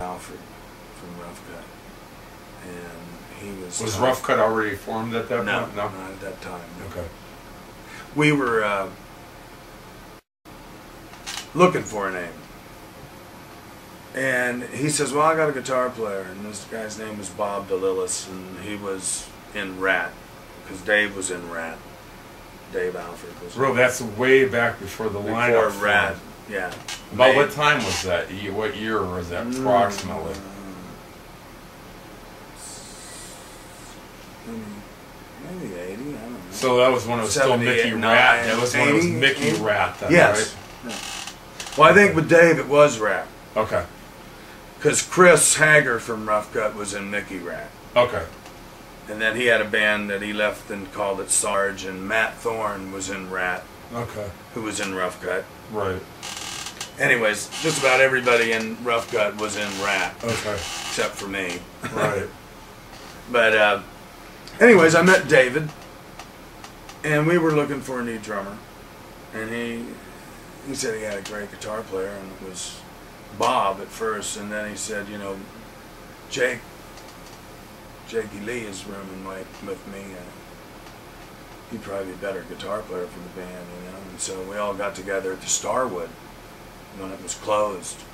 Alfred from Rough Cut, and he was. Was Rough Cut already formed at that point? No, not at that time. No. Okay. We were looking for a name, and he says, "Well, I got a guitar player," and this guy's name was Bob DeLillis, and he was in Rat, because Dave was in Rat. Dave Alfred was. Bro, that's way back before the lineup. Before Rat, yeah. About what time was that? What year was that approximately? Maybe 80, I don't know. So that was when it was still Mickey Rat. That was when it was Mickey Rat then, yes. Right? Yeah. Well, I think with Dave it was Rat. Okay. Because Chris Hager from Rough Cut was in Mickey Rat. Okay. And then he had a band that he left and called it Sarge, and Matt Thorne was in Rat. Okay. Who was in Rough Cut. Right. Anyways, just about everybody in Rough Cut was in Rat. Okay. Except for me. Right. But, anyways, I met David, and we were looking for a new drummer. And he said he had a great guitar player, and it was Bob at first, and then he said, you know, Jakey Lee is rooming with me, and he'd probably be a better guitar player for the band, you know. And so we all got together at the Starwood when it was closed,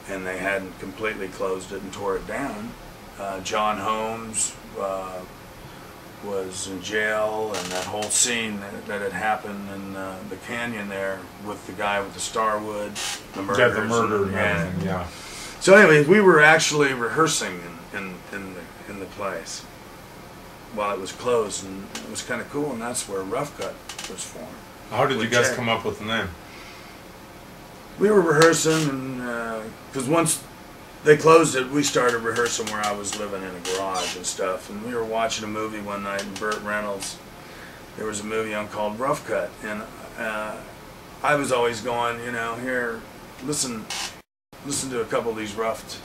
and they hadn't completely closed it and tore it down. John Holmes was in jail, and that whole scene that had happened in the canyon there with the guy with the Starwood, the murders. Yeah, the murder and everything, yeah. So anyway, we were actually rehearsing in the place while it was closed, and it was kind of cool, and that's where Rough Cut was formed. How did you guys come up with the name? We were rehearsing, and because once they closed it, we started rehearsing where I was living in a garage and stuff, and we were watching a movie one night, and Burt Reynolds, there was a movie on called Rough Cut, and I was always going, you know, here, listen to a couple of these rough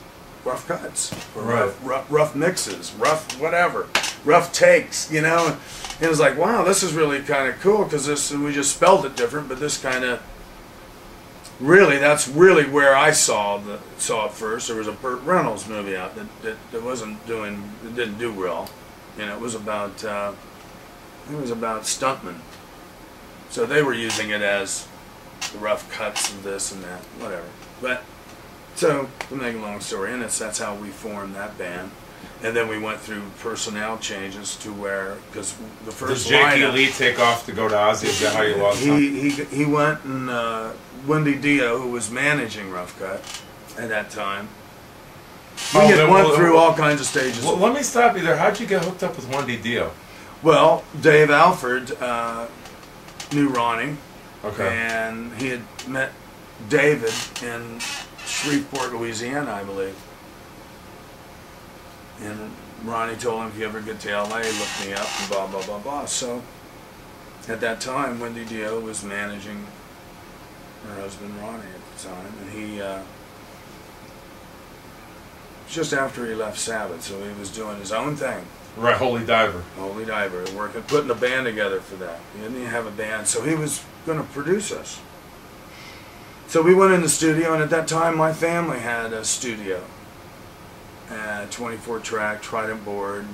cuts, or right. rough mixes, rough whatever, rough takes, you know. And it was like, wow, this is really kind of cool, because we just spelled it different, but this kind of really, that's really where I saw it first. There was a Burt Reynolds movie out that didn't do well, you know. It was about stuntmen, so they were using it as the rough cuts of this and that, whatever. But so, to make a long story in it, that's how we formed that band. And then we went through personnel changes to where, because the first lineup... Did Jakey Lee take off to go to Ozzy? Is that how you lost him? He went, and Wendy Dio, who was managing Rough Cut at that time, we had went through all kinds of stages. Well, let me stop you there. How'd you get hooked up with Wendy Dio? Well, Dave Alford knew Ronnie. Okay. And he had met David in Shreveport, Louisiana, I believe. And Ronnie told him, if you ever get to LA, look me up, and blah, blah, blah, blah. So, at that time, Wendy Dio was managing her husband, Ronnie, at the time. And he, just after he left Sabbath, so he was doing his own thing. Right, Holy Diver. Holy Diver, working, putting a band together for that. He didn't even have a band, so he was going to produce us. So we went in the studio, and at that time, my family had a studio. 24-track Trident board,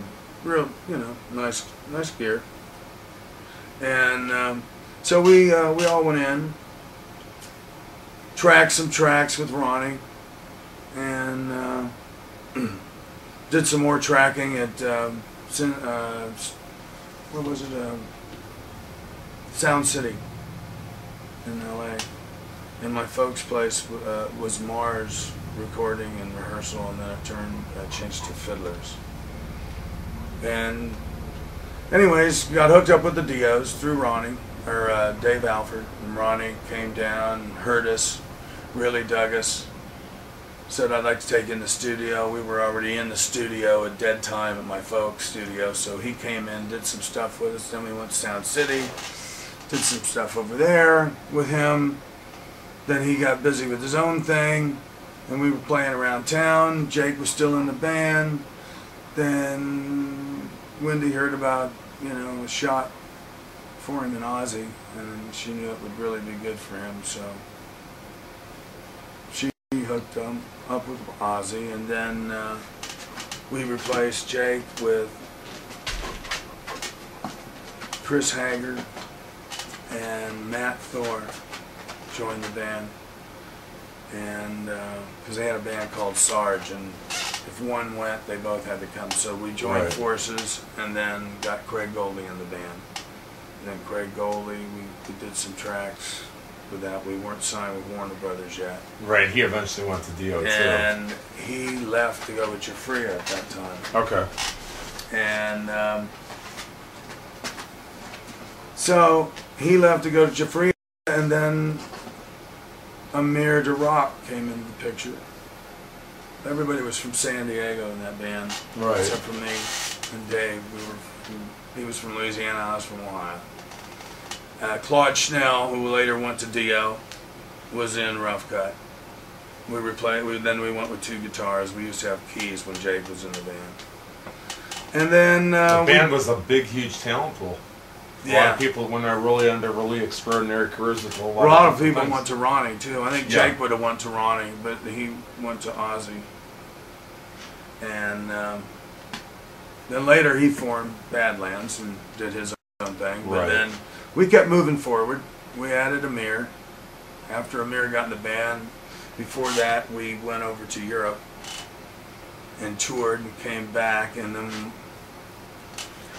real, you know, nice gear. And so we all went in, tracked some tracks with Ronnie, and did some more tracking at what was it? Sound City in LA. And my folks' place was Mars recording and rehearsal, and then it changed to Fiddlers. And anyways, got hooked up with the Dios through Ronnie, or Dave Alford, and Ronnie came down and heard us, really dug us, said I'd like to take in the studio. We were already in the studio at dead time at my folks' studio, so he came in, did some stuff with us, then we went to Sound City, did some stuff over there with him. Then he got busy with his own thing, and we were playing around town. Jake was still in the band. Then Wendy heard about, you know, a shot for him in Ozzy, and she knew it would really be good for him, so she hooked up with Ozzy, and then we replaced Jake with Chris Haggard, and Matt Thor joined the band, and because they had a band called Sarge, and if one went, they both had to come. So we joined forces, and then got Craig Goldie in the band. And then Craig Goldie, we did some tracks with that. We weren't signed with Warner Brothers yet. Right, he eventually went to DO too. And he left to go with Jafria at that time. Okay. And so he left to go to Jafria, and then Amir DeRock came into the picture. Everybody was from San Diego in that band, except for me and Dave. He was from Louisiana, I was from Ohio. Claude Schnell, who later went to Dio, was in Rough Cut. Then we went with 2 guitars. We used to have keys when Jake was in the band. And then the band was a big, huge talent pool. A lot of people went there really under really extraordinary careers with a lot of people went to Ronnie too. I think Jake would have went to Ronnie, but he went to Ozzy. And then later he formed Badlands and did his own thing. But then we kept moving forward. We added Amir. After Amir got in the band, before that we went over to Europe and toured and came back. And then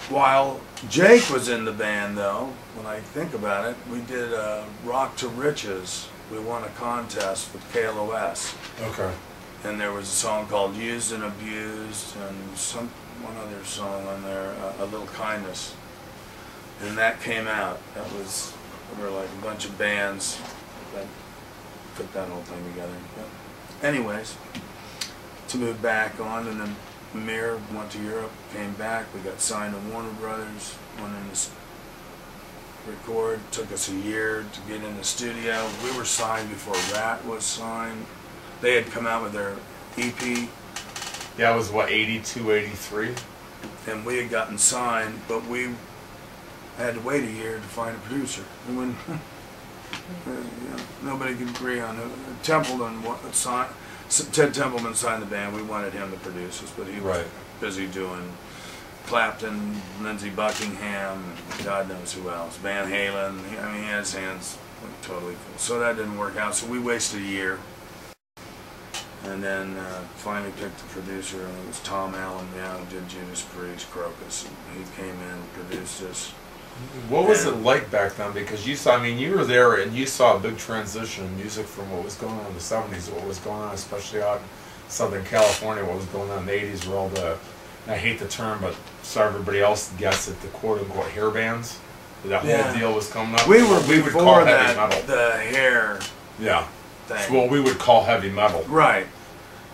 while Jake was in the band, though, when I think about it, we did Rock to Riches. We won a contest with KLOS. Okay. And there was a song called Used and Abused, and one other song on there, A Little Kindness. And that came out. We were like a bunch of bands that put that whole thing together. But anyways, to move back on, and then Amir went to Europe, came back. We got signed to Warner Brothers, went in to record. Took us a year to get in the studio. We were signed before Rat was signed. They had come out with their EP. Yeah, it was what, 82, 83? And we had gotten signed, but we had to wait a year to find a producer. And when nobody could agree on it. Ted Templeman signed the band. We wanted him to produce us, but he was busy doing Clapton, Lindsey Buckingham, and God knows who else. Van Halen. I mean, he had his hands totally full. So that didn't work out. So we wasted a year. And then finally picked a producer, and it was Tom Allen, who did Judas Priest, Crocus. And he came in and produced us. What was it like back then? Because you saw, I mean, you were there and you saw a big transition in music from what was going on in the 70s to what was going on, especially out in Southern California, what was going on in the 80s, where all the, and I hate the term, but so everybody else gets it, the quote-unquote hair bands. That whole deal was coming up. We would call heavy metal. The hair thing. It's what we would call heavy metal. Right.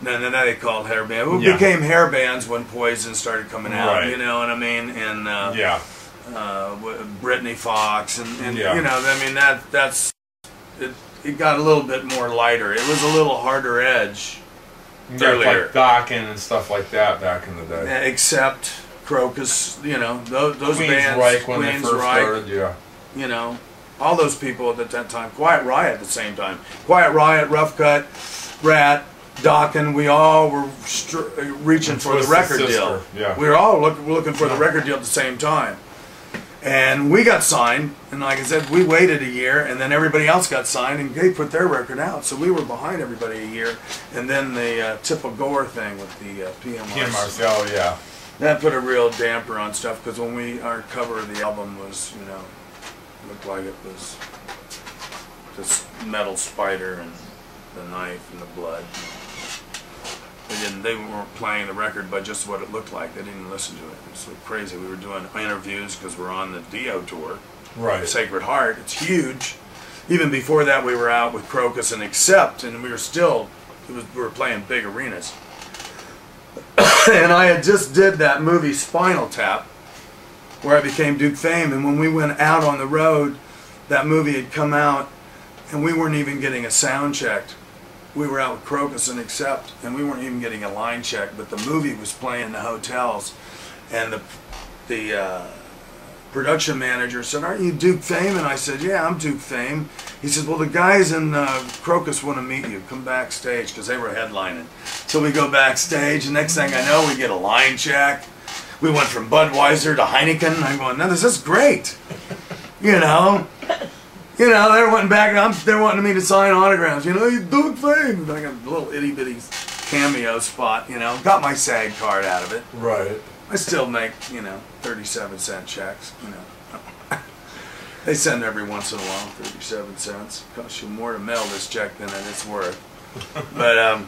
Then they called hair bands. We became hair bands when Poison started coming out, you know what I mean? And Brittany Fox, and you know, I mean, that's it got a little bit more lighter. It was a little harder edge earlier. Like Dokken and stuff like that back in the day. Except Crocus, you know, those bands. Queensryche when they first started, you know, all those people at that time. Quiet Riot at the same time. Quiet Riot, Rough Cut, Rat, Dokken, we all were reaching for the record deal. We were all looking for the record deal at the same time. And we got signed, and like I said, we waited a year, and then everybody else got signed, and they put their record out. So we were behind everybody a year. And then the Tipple Gore thing with the PMRs. That put a real damper on stuff, because when our cover of the album was, you know, looked like it was this metal spider and the knife and the blood. They weren't playing the record by just what it looked like. They didn't listen to it. It was so crazy. We were doing interviews because we're on the Dio tour. Sacred Heart. It's huge. Even before that, we were out with Crocus and Accept, and we were playing big arenas. And I had just did that movie Spinal Tap, where I became Duke Fame. And when we went out on the road, that movie had come out, and we weren't even getting a sound check. We were out with Crocus and Accept, and we weren't even getting a line check, but the movie was playing in the hotels, and the production manager said, "Aren't you Duke Fame?" And I said, "Yeah, I'm Duke Fame." He said, "Well, the guys in Crocus want to meet you. Come backstage," because they were headlining. So we go backstage, and next thing I know, we get a line check. We went from Budweiser to Heineken. I'm going, "No, this is great." You know, they're wanting back. They're wanting me to sign autographs. You know, you Duke Fame. I got a little itty bitty cameo spot. You know, got my SAG card out of it. Right. I still make 37-cent checks. You know, they send every once in a while 37 cents. Costs you more to mail this check than it's worth. But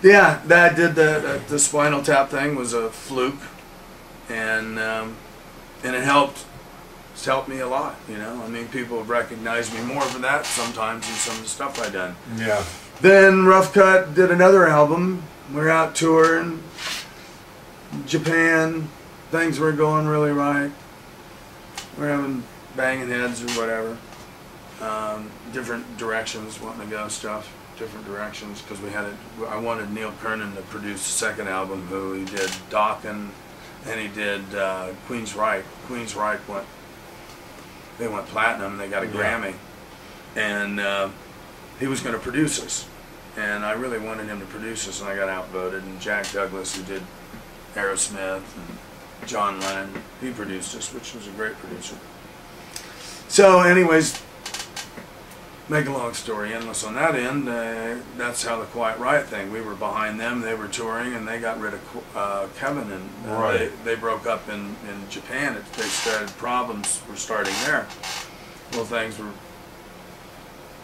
yeah, that did the Spinal Tap thing was a fluke, and it helped. It's helped me a lot, you know. I mean, people have recognized me more for that sometimes than some of the stuff I done. Yeah. Then Rough Cut did another album. We're out touring Japan. Things were going really right. We're having banging heads or whatever. Different directions, wanting to go stuff. Different directions because I wanted Neil Kernan to produce the second album. Who he did Dokken, and he did Queen's Right. Queen's Right they went platinum, and they got a Grammy, and he was going to produce us, and I really wanted him to produce us, and I got outvoted. And Jack Douglas, who did Aerosmith, and John Lennon, he produced us, which was a great producer. So, anyways, make a long story endless on that end, that's how the Quiet Riot thing. We were behind them, they were touring, and they got rid of Kevin, and they broke up in Japan. They started problems were starting there. Well,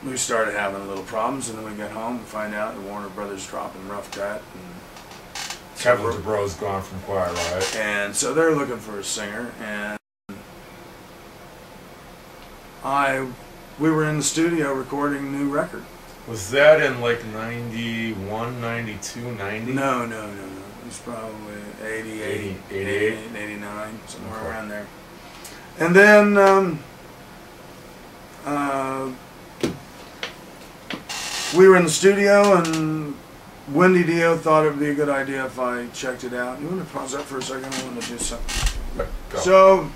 we started having a little problems, and then we got home and find out that Warner Brothers dropping Rough Cut. And Kevin DuBro's gone from Quiet Riot. And so they're looking for a singer, and we were in the studio recording a new record. Was that in like 91, 92, 90? No. It was probably 88, 89, somewhere around there. And then we were in the studio, and Wendy Dio thought it would be a good idea if I checked it out. You want to pause that for a second? I want to do something. Go. So,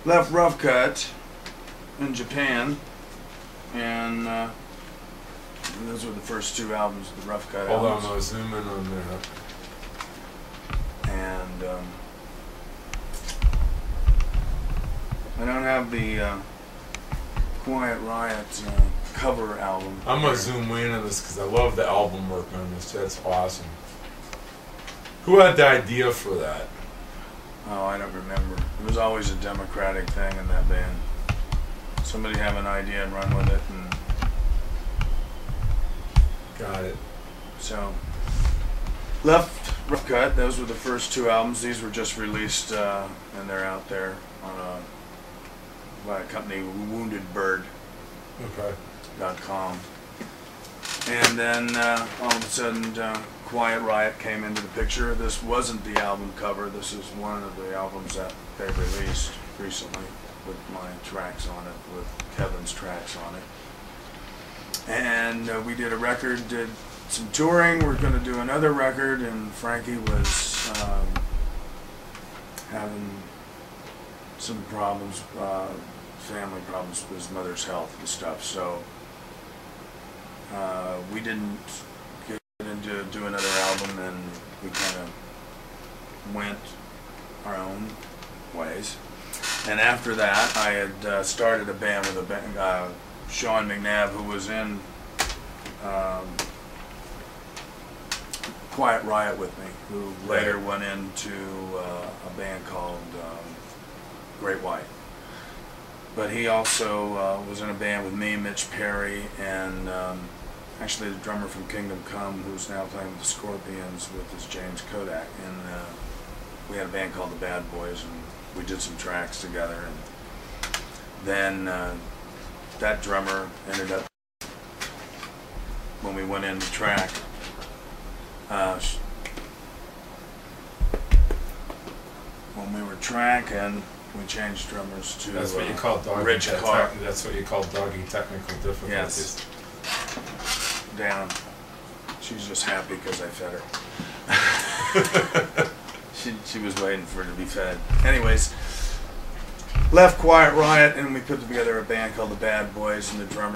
left Rough Cut in Japan, and those were the first two albums, the Rough Cut albums. Hold on, I'll zoom in on that. And I don't have the Quiet Riot cover album. I'm going to zoom in on this because I love the album work on this. That's awesome. Who had the idea for that? Oh, I don't remember. It was always a democratic thing in that band. Somebody have an idea and run with it, and got it. So left Rough Cut. Those were the first two albums. These were just released, and they're out there on by a company, WoundedBird.com. And then all of a sudden, Quiet Riot came into the picture. This wasn't the album cover. This is one of the albums that they released recently, with my tracks on it, with Kevin's tracks on it. And we did a record, did some touring. We're going to do another record, and Frankie was having some problems, family problems with his mother's health and stuff. So we didn't get into do another album, and we kind of went our own ways. And after that, I had started a band with Sean McNabb, who was in Quiet Riot with me, who later went into a band called Great White. But he also was in a band with me, Mitch Perry, and actually the drummer from Kingdom Come, who's now playing with the Scorpions, with his James Kodak. And we had a band called the Bad Boys, and we did some tracks together. And then that drummer ended up, when we went in to track, when we were tracking, we changed drummers to that's what you call doggy. Rich Clark. That's what you call doggy technical difficulties. Yes. Down. She's just happy because I fed her. She was waiting for her to be fed. Anyways, left Quiet Riot, and we put together a band called the Bad Boys, and the drummer